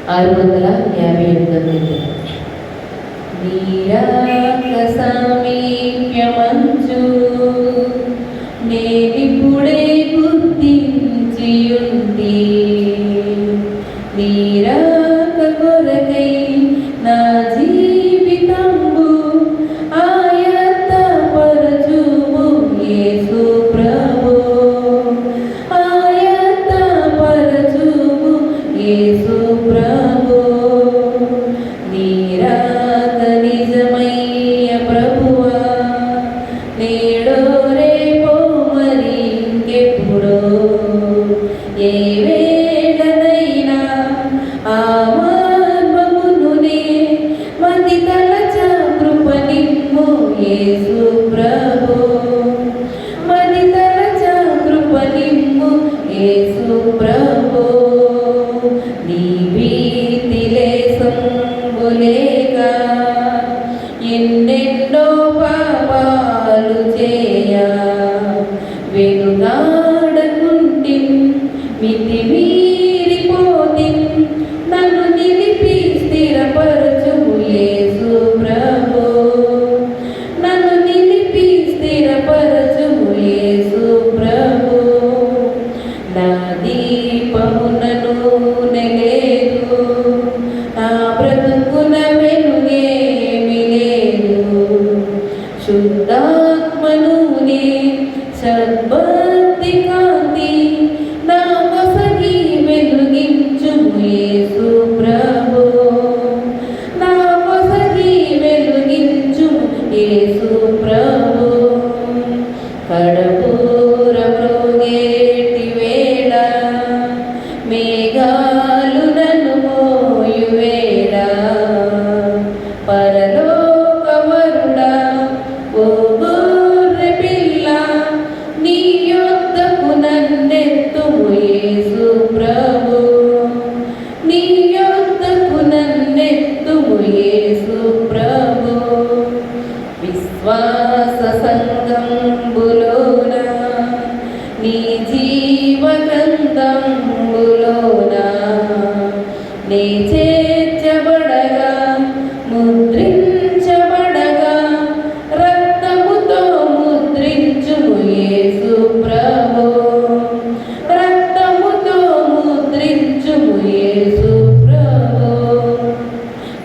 658. నీరాక సామీప్యమంచు నేనిప్పుడే గుర్తించియుంటి, నీరాక కొరకై నా జీవితంబు ఆయత్త పరచుము యేసు ప్రభు, ఆయత్త పరచుము యేసు ప్రభు. నీరాక నిజమయ్య ప్రభువా, నేడో రేపో మరి ఇంకెప్పుడో, ఏ వేళనైనా ఆ మార్గమునునే మతి తలచ కృప నిమ్ము యేసు ప్రభు, మతి తలచ కృప నిమ్ము యేసు ప్రభు. నీ భీతిలే సంబులేక ఎన్నెన్నో పాపాలు చేయ వెనుగాడకుంటిం, మితి మీరిపోతిం, నన్ను నిలిపి స్థిరపరచుము యేసు ప్రభు, నన్ను నిలిపి స్థిరపరచుము యేసు ప్రభు. నా దీపమునను నెలేదు, నా బ్రతుకున వెలుగేమి లేదు, శుద్ధాత్మనునే సద్భక్తి కాంతి నా కొసగి వెలుగించుము యేసు ప్రభు, నా కొసగి వెలుగించుము యేసు ప్రభు. కడపూర మ్రోగేటి వేళ మేఘాలు నన్ను మోయు వేళ, పరలోకవరుడా ఓ గొర్రె పిల్ల, నీ యొద్దకు నన్నెత్తుము యేసు ప్రభు, నీ యొద్దకు నన్నెత్తుము యేసు ప్రభు. విశ్వాస సంగంబులోన నీ జీవ గ్రంథంబులోన నే చేర్చబడగా, ముద్రించబడగా, రక్తముతో ముద్రించుము యేసు ప్రభు, రక్తముతో ముద్రించుము యేసు ప్రభు.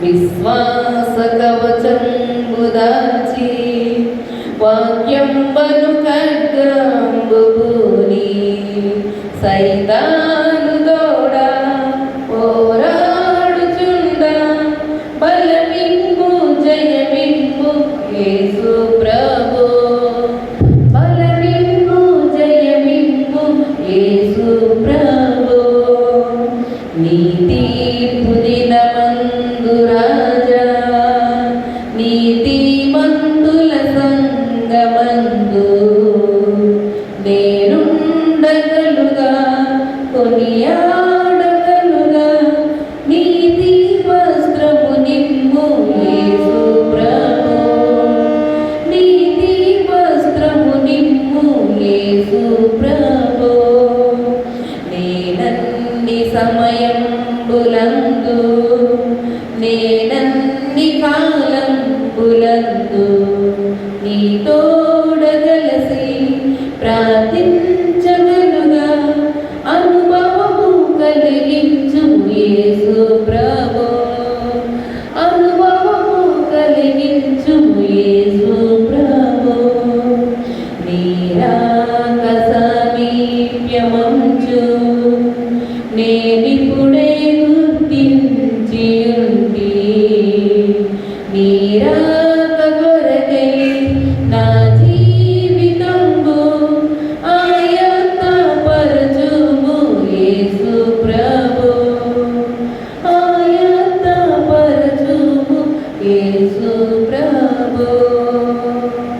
విశ్వాస కవచంబు దాల్చి వాక్యంబను ఖడ్గంబు బూని, సైతాను దోడ పోరాడుచుండ, బలమిమ్ము జయమిమ్ము యేసు ప్రభు, బలమిమ్ము జయమిమ్ము యేసు ప్రభు. నీ తీర్పు దినమందు రాజా, నీతిమంతుల సంగమందు నేనుండగలుగా, కొనియాడగలుగా, నీతి వస్త్రము నిమ్ము యేసు ప్రభు, నీతి వస్త్రము నిమ్ము యేసు ప్రభు. నేనన్ని సమయంబులందు, నేనన్ని కాలంబులందు నీ తోడగలసి ప్రార్థించగలుగా, అనుభవము కలిగించుము యేసు